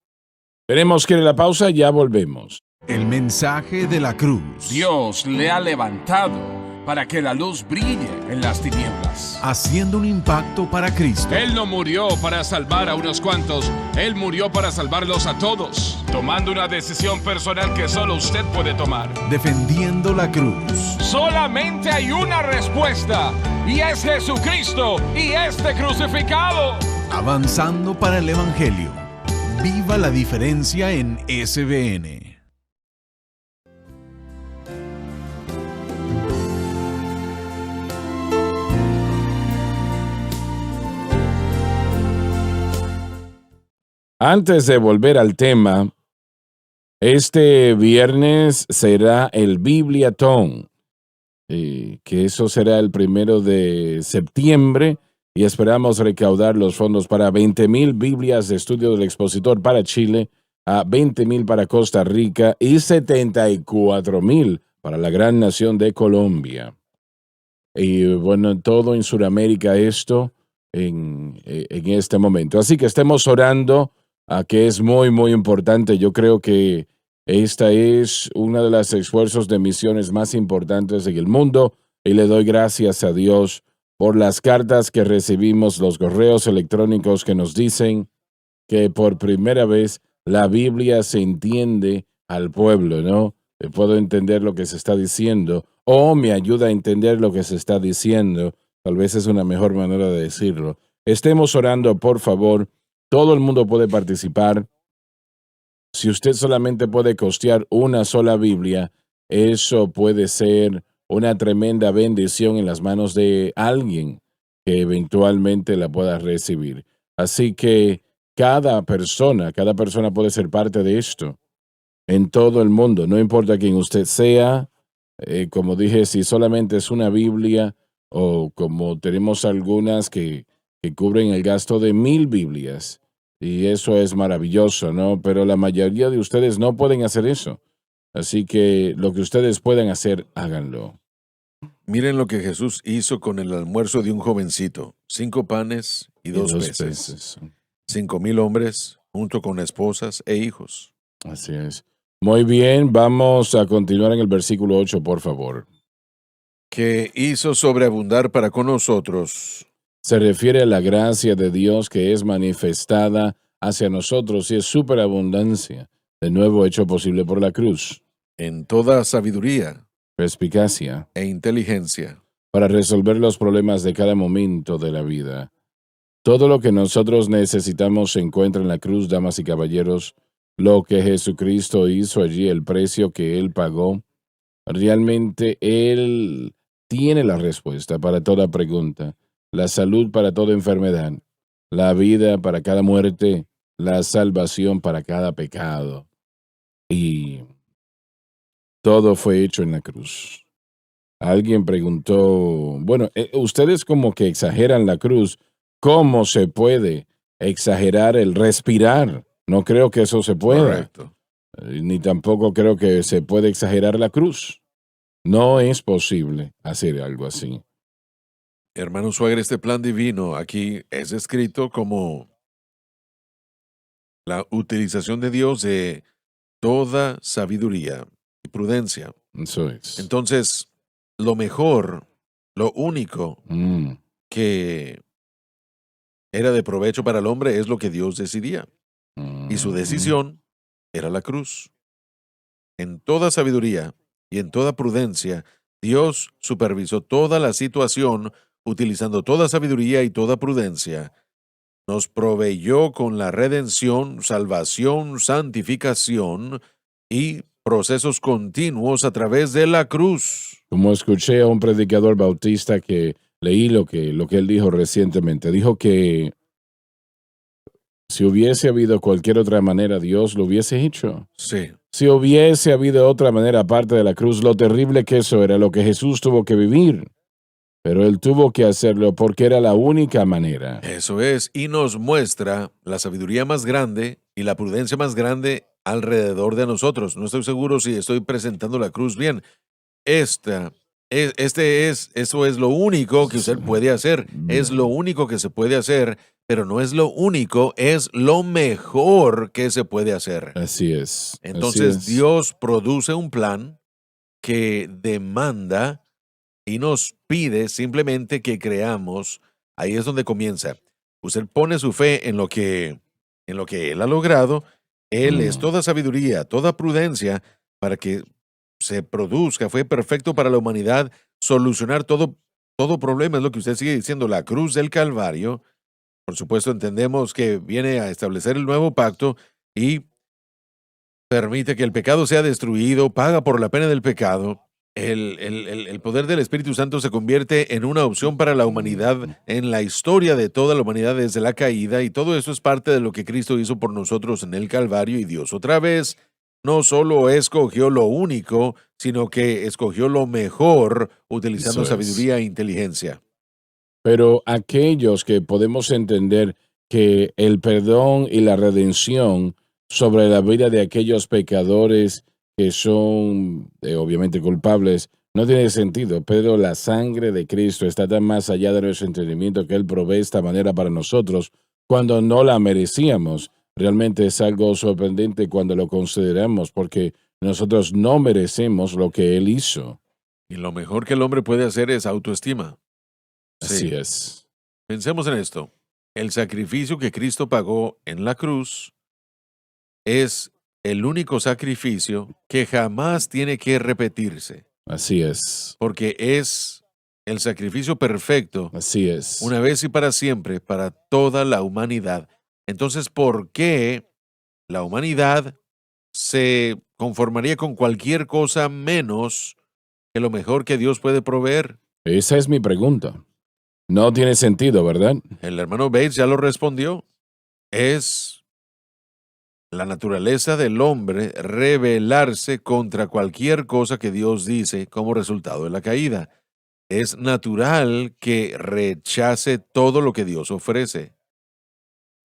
Tenemos que ir a la pausa, ya volvemos. El mensaje de la cruz. Dios le ha levantado para que la luz brille en las tinieblas. Haciendo un impacto para Cristo. Él no murió para salvar a unos cuantos, Él murió para salvarlos a todos, tomando una decisión personal que solo usted puede tomar. Defendiendo la cruz. Solamente hay una respuesta, y es Jesucristo y este crucificado. Avanzando para el Evangelio. Viva la diferencia en SBN. Antes de volver al tema, este viernes será el Bibliathon, que eso será el 1 de septiembre, y esperamos recaudar los fondos para 20,000 Biblias de estudio del expositor para Chile, a 20,000 para Costa Rica y 74,000 para la gran nación de Colombia. Y bueno, todo en Sudamérica esto en este momento. Así que estemos orando, que es muy, muy importante. Yo creo que esta es una de los esfuerzos de misiones más importantes en el mundo y le doy gracias a Dios por las cartas que recibimos, los correos electrónicos que nos dicen que por primera vez la Biblia se entiende al pueblo, ¿no? Puedo entender lo que se está diciendo o me ayuda a entender lo que se está diciendo. Tal vez es una mejor manera de decirlo. Estemos orando, por favor. Todo el mundo puede participar. Si usted solamente puede costear una sola Biblia, eso puede ser una tremenda bendición en las manos de alguien que eventualmente la pueda recibir. Así que cada persona puede ser parte de esto en todo el mundo. No importa quién usted sea, como dije, si solamente es una Biblia o como tenemos algunas que cubren el gasto de 1,000 Biblias. Y eso es maravilloso, ¿no? Pero la mayoría de ustedes no pueden hacer eso. Así que lo que ustedes puedan hacer, háganlo. Miren lo que Jesús hizo con el almuerzo de un jovencito. 5 panes y 2 peces. 5,000 hombres, junto con esposas e hijos. Así es. Muy bien, vamos a continuar en el versículo 8, por favor. Que hizo sobreabundar para con nosotros. Se refiere a la gracia de Dios que es manifestada hacia nosotros y es superabundancia, de nuevo hecho posible por la cruz. En toda sabiduría. Perspicacia. E inteligencia. Para resolver los problemas de cada momento de la vida. Todo lo que nosotros necesitamos se encuentra en la cruz, damas y caballeros. Lo que Jesucristo hizo allí, el precio que Él pagó, realmente Él tiene la respuesta para toda pregunta. La salud para toda enfermedad, la vida para cada muerte, la salvación para cada pecado. Y todo fue hecho en la cruz. Alguien preguntó, bueno, ustedes como que exageran la cruz, ¿cómo se puede exagerar el respirar? No creo que eso se pueda. Correcto. Ni tampoco creo que se puede exagerar la cruz. No es posible hacer algo así. Hermano Suager, este plan divino aquí es descrito como la utilización de Dios de toda sabiduría y prudencia. Eso es. Entonces, lo mejor, lo único que era de provecho para el hombre es lo que Dios decidía. Y su decisión era la cruz. En toda sabiduría y en toda prudencia, Dios supervisó toda la situación utilizando toda sabiduría y toda prudencia. Nos proveyó con la redención, salvación, santificación y procesos continuos a través de la cruz. Como escuché a un predicador bautista que leí lo que él dijo recientemente. Dijo que Si hubiese habido cualquier otra manera, Dios lo hubiese hecho. Sí. Si hubiese habido otra manera aparte de la cruz, lo terrible que eso era, lo que Jesús tuvo que vivir. Pero él tuvo que hacerlo porque era la única manera. Eso es, y nos muestra la sabiduría más grande y la prudencia más grande alrededor de nosotros. No estoy seguro si estoy presentando la cruz bien. Eso es lo único que usted puede hacer. Es lo único que se puede hacer, pero no es lo único, es lo mejor que se puede hacer. Así es. Entonces así es. Dios produce un plan que demanda y nos pide simplemente que creamos. Ahí es donde comienza. Usted pone su fe en lo que Él ha logrado. Él es toda sabiduría, toda prudencia para que se produzca. Fue perfecto para la humanidad solucionar todo problema. Es lo que usted sigue diciendo. La cruz del Calvario, por supuesto, entendemos que viene a establecer el nuevo pacto y permite que el pecado sea destruido, paga por la pena del pecado. El poder del Espíritu Santo se convierte en una opción para la humanidad, en la historia de toda la humanidad desde la caída, y todo eso es parte de lo que Cristo hizo por nosotros en el Calvario. Y Dios otra vez no solo escogió lo único, sino que escogió lo mejor utilizando Eso es. sabiduría e inteligencia. Pero aquellos que podemos entender que el perdón y la redención sobre la vida de aquellos pecadores que son obviamente culpables, no tiene sentido, pero la sangre de Cristo está tan más allá de nuestro entendimiento que Él provee de esta manera para nosotros cuando no la merecíamos. Realmente es algo sorprendente cuando lo consideramos porque nosotros no merecemos lo que Él hizo. Y lo mejor que el hombre puede hacer es autoestima. Así Sí. es. Pensemos en esto. El sacrificio que Cristo pagó en la cruz es el único sacrificio que jamás tiene que repetirse, Así es. porque es el sacrificio perfecto, Así es. una vez y para siempre, para toda la humanidad. Entonces, ¿por qué la humanidad se conformaría con cualquier cosa menos que lo mejor que Dios puede proveer? Esa es mi pregunta. No tiene sentido, ¿verdad? El hermano Bates ya lo respondió. Es la naturaleza del hombre rebelarse contra cualquier cosa que Dios dice como resultado de la caída. Es natural que rechace todo lo que Dios ofrece.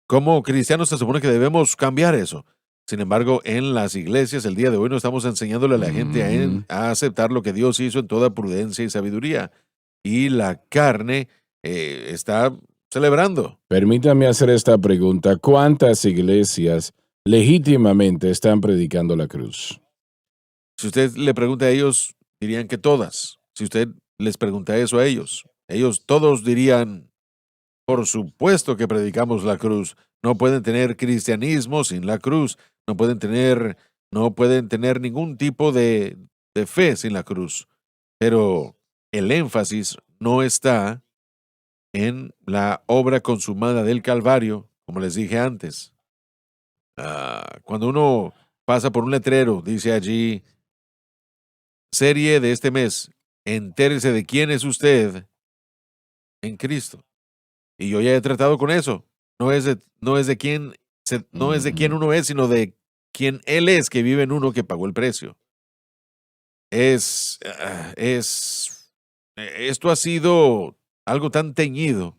Como cristianos se supone que debemos cambiar eso. Sin embargo, en las iglesias el día de hoy no estamos enseñándole a la gente a aceptar lo que Dios hizo en toda prudencia y sabiduría. Y la carne está celebrando. Permítame hacer esta pregunta. ¿Cuántas iglesias legítimamente están predicando la cruz? Si usted le pregunta a ellos, dirían que todas. Si usted les pregunta eso a ellos todos dirían, por supuesto que predicamos la cruz. No pueden tener cristianismo sin la cruz. No pueden tener ningún tipo de fe sin la cruz. Pero el énfasis no está en la obra consumada del Calvario, como les dije antes. Cuando uno pasa por un letrero, dice allí, serie de este mes, entérese de quién es usted en Cristo. Y yo ya he tratado con eso. No es de quién uno es, sino de quién Él es que vive en uno que pagó el precio. Esto ha sido algo tan teñido.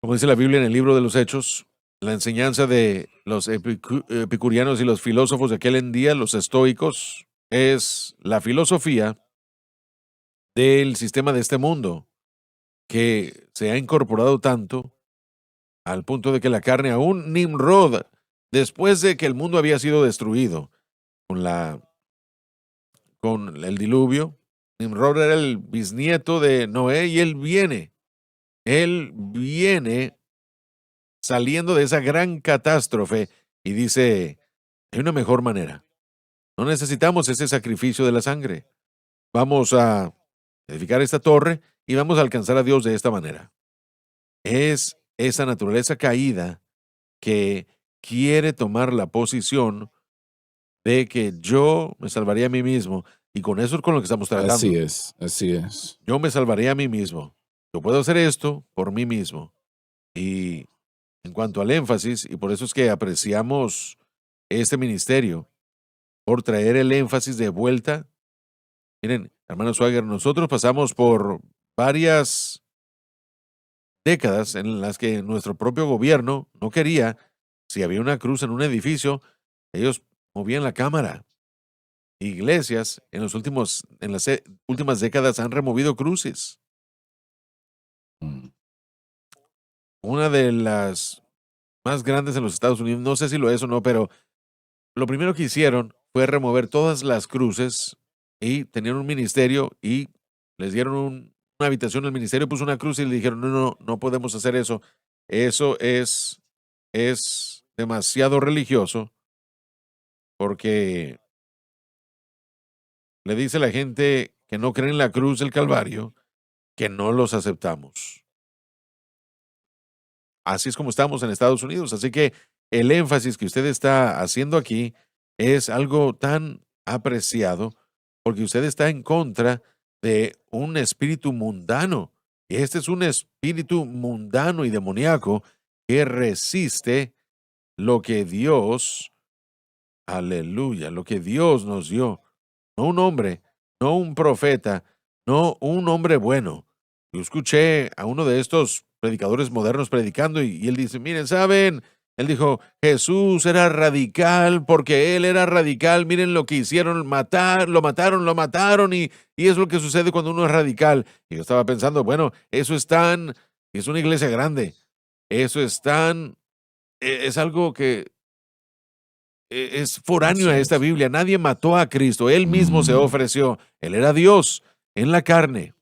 Como dice la Biblia en el libro de los Hechos, la enseñanza de los epicurianos y los filósofos de aquel en día, los estoicos, es la filosofía del sistema de este mundo, que se ha incorporado tanto al punto de que la carne, aún Nimrod, después de que el mundo había sido destruido con el diluvio, Nimrod era el bisnieto de Noé y él viene saliendo de esa gran catástrofe y dice, hay una mejor manera. No necesitamos ese sacrificio de la sangre. Vamos a edificar esta torre y vamos a alcanzar a Dios de esta manera. Es esa naturaleza caída que quiere tomar la posición de que yo me salvaría a mí mismo, y con eso es con lo que estamos tratando. Así es, así es. Yo me salvaría a mí mismo. Yo puedo hacer esto por mí mismo. Y en cuanto al énfasis, y por eso es que apreciamos este ministerio, por traer el énfasis de vuelta. Miren, hermano Swagger, nosotros pasamos por varias décadas en las que nuestro propio gobierno no quería, si había una cruz en un edificio, ellos movían la cámara. Iglesias en las últimas décadas han removido cruces. Una de las más grandes en los Estados Unidos, no sé si lo es o no, pero lo primero que hicieron fue remover todas las cruces y tenían un ministerio y les dieron una habitación, el ministerio puso una cruz y le dijeron, no podemos hacer eso. Eso es demasiado religioso porque le dice a la gente que no cree en la cruz del Calvario que no los aceptamos. Así es como estamos en Estados Unidos. Así que el énfasis que usted está haciendo aquí es algo tan apreciado porque usted está en contra de un espíritu mundano. Y este es un espíritu mundano y demoníaco que resiste lo que Dios, aleluya, lo que Dios nos dio. No un hombre, no un profeta, no un hombre bueno. Yo escuché a uno de estos predicadores modernos predicando y él dice, miren, ¿saben? Él dijo, Jesús era radical porque él era radical. Miren lo que hicieron, lo mataron y es lo que sucede cuando uno es radical. Y yo estaba pensando, bueno, es una iglesia grande. Es algo que es foráneo a esta Biblia. Nadie mató a Cristo. Él mismo se ofreció. Él era Dios en la carne.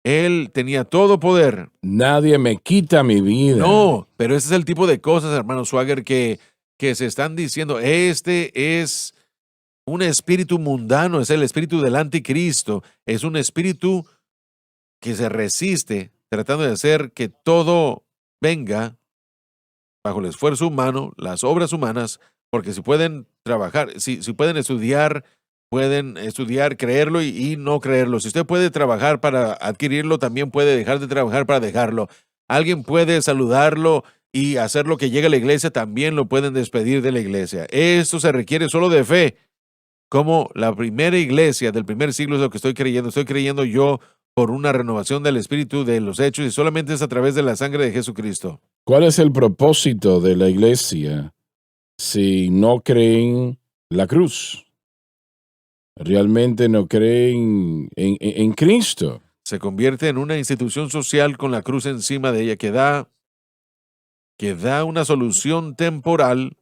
Él tenía todo poder. Nadie me quita mi vida. No, pero ese es el tipo de cosas, hermano Swagger, que se están diciendo. Este es un espíritu mundano, es el espíritu del anticristo. Es un espíritu que se resiste, tratando de hacer que todo venga bajo el esfuerzo humano, las obras humanas, porque si pueden trabajar, si pueden estudiar, creerlo y no creerlo. Si usted puede trabajar para adquirirlo, también puede dejar de trabajar para dejarlo. Alguien puede saludarlo y hacer lo que llegue a la iglesia, también lo pueden despedir de la iglesia. Esto se requiere solo de fe. Como la primera iglesia del primer siglo es lo que estoy creyendo. Estoy creyendo yo por una renovación del espíritu de los hechos y solamente es a través de la sangre de Jesucristo. ¿Cuál es el propósito de la iglesia si no creen la cruz? Realmente no creen en Cristo. Se convierte en una institución social con la cruz encima de ella que da una solución temporal,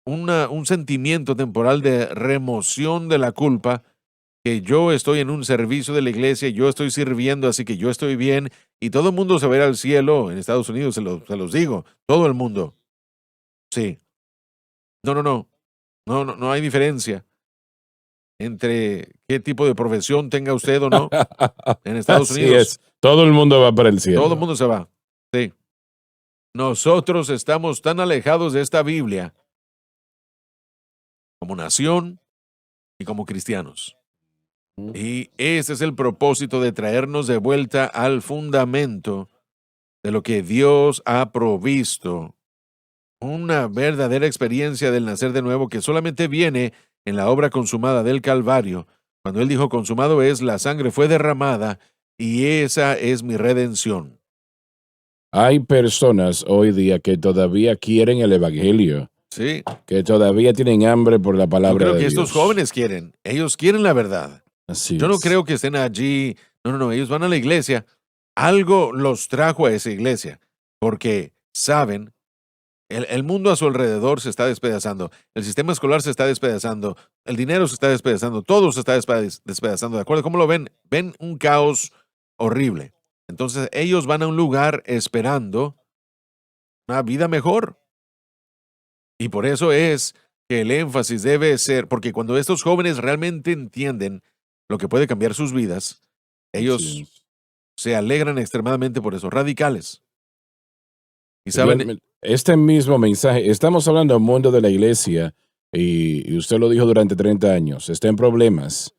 un sentimiento temporal de remoción de la culpa, que yo estoy en un servicio de la iglesia, yo estoy sirviendo, así que yo estoy bien, y todo el mundo se va a ir al cielo en Estados Unidos, se los digo, todo el mundo. Sí. No hay diferencia entre qué tipo de profesión tenga usted o no en Estados Así Unidos. es. Todo el mundo va para el cielo. Todo el mundo se va. Sí. Nosotros estamos tan alejados de esta Biblia como nación y como cristianos. Y ese es el propósito de traernos de vuelta al fundamento de lo que Dios ha provisto. Una verdadera experiencia del nacer de nuevo que solamente viene en la obra consumada del Calvario. Cuando Él dijo consumado es, la sangre fue derramada y esa es mi redención. Hay personas hoy día que todavía quieren el evangelio, Sí. que todavía tienen hambre por la Yo palabra creo de que Dios. estos jóvenes quieren. Ellos quieren la verdad. Así Yo no es. creo que estén allí. No. Ellos van a la iglesia. Algo los trajo a esa iglesia porque saben. El mundo a su alrededor se está despedazando. El sistema escolar se está despedazando. El dinero se está despedazando. Todo se está despedazando. ¿De acuerdo? ¿Cómo lo ven? Ven un caos horrible. Entonces ellos van a un lugar esperando una vida mejor. Y por eso es que el énfasis debe ser, porque cuando estos jóvenes realmente entienden lo que puede cambiar sus vidas, ellos Así es. se alegran extremadamente por eso. Radicales. Y saben, Este mismo mensaje, estamos hablando del mundo de la iglesia y usted lo dijo durante 30 años, está en problemas,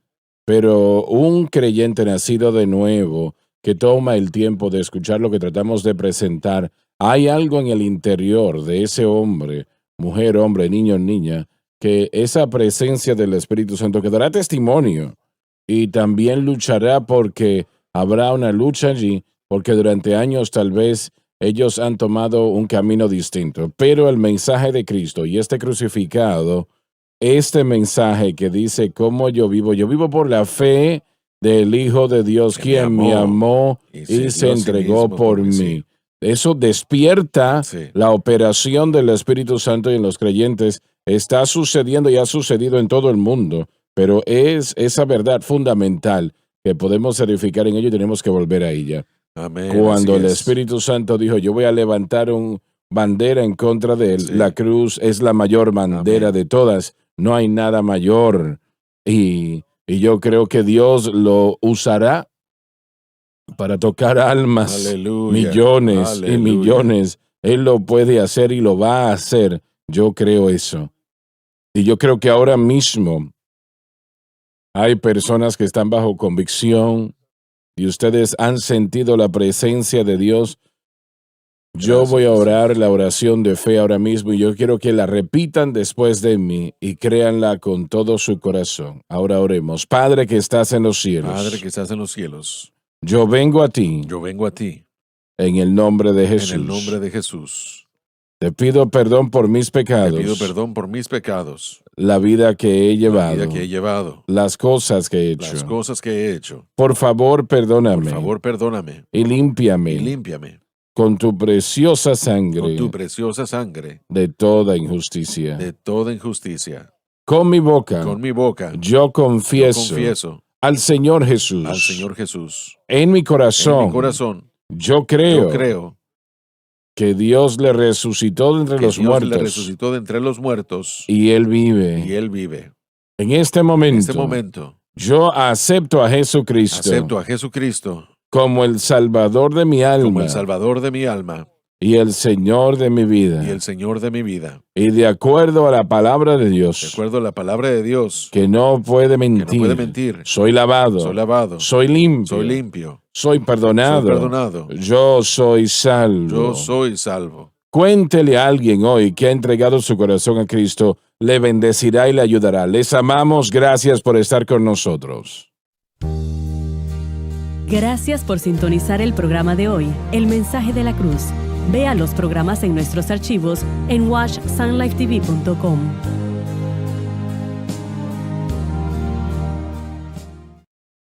pero un creyente nacido de nuevo que toma el tiempo de escuchar lo que tratamos de presentar, hay algo en el interior de ese hombre, mujer, hombre, niño, niña, que esa presencia del Espíritu Santo que dará testimonio y también luchará porque habrá una lucha allí, porque durante años tal vez ellos han tomado un camino distinto. Pero el mensaje de Cristo y este crucificado, este mensaje que dice cómo yo vivo por la fe del Hijo de Dios, quien me amó y se dio a sí entregó mismo por mí. mí. Sí. Eso despierta Sí. la operación del Espíritu Santo en los creyentes. Está sucediendo y ha sucedido en todo el mundo, pero es esa verdad fundamental que podemos verificar en ello y tenemos que volver a ella. Amén. Cuando así el es. Espíritu Santo dijo, yo voy a levantar una bandera en contra de él, Sí. la cruz es la mayor bandera Amén. de todas, no hay nada mayor. Y yo creo que Dios lo usará para tocar almas, Aleluya. millones y Aleluya. millones. Él lo puede hacer y lo va a hacer. Yo creo eso. Y yo creo que ahora mismo hay personas que están bajo convicción y ustedes han sentido la presencia de Dios. Yo Gracias, voy a Jesús. orar la oración de fe ahora mismo y yo quiero que la repitan después de mí y créanla con todo su corazón. Ahora oremos. Padre que estás en los cielos, Padre que estás en los cielos, yo vengo a ti yo vengo a ti en el nombre de Jesús. en el nombre de Jesús. Te pido perdón por mis Te pecados, pido perdón por mis pecados, la vida que he la llevado, vida que he llevado, las cosas que he hecho. las cosas que he hecho. Por favor, perdóname Por favor, perdóname y límpiame y límpiame con tu preciosa sangre con tu preciosa sangre de toda injusticia. de toda injusticia. Con mi boca, Con mi boca yo confieso, confieso al Señor Jesús. al Señor Jesús. En mi corazón, En mi corazón, yo creo, yo creo que Dios le resucitó de entre que los Dios le muertos resucitó de entre los muertos y Él vive. y Él vive. En este En momento, este momento, yo acepto a Jesucristo acepto a Jesucristo como el Salvador de mi como alma el Salvador de mi alma y el Señor de mi vida. y el Señor de mi vida. Y de acuerdo a la palabra de De Dios, acuerdo a la palabra de Dios, que no puede que mentir, no puede mentir, soy lavado, soy lavado, soy limpio, soy limpio, soy perdonado, soy perdonado, yo soy salvo. yo soy salvo. Cuéntele a alguien hoy que ha entregado su corazón a Cristo, le bendecirá y le ayudará. Les amamos, gracias por estar con nosotros. Gracias por sintonizar el programa de hoy, El Mensaje de la Cruz. Vea los programas en nuestros archivos en watchsunlifetv.com.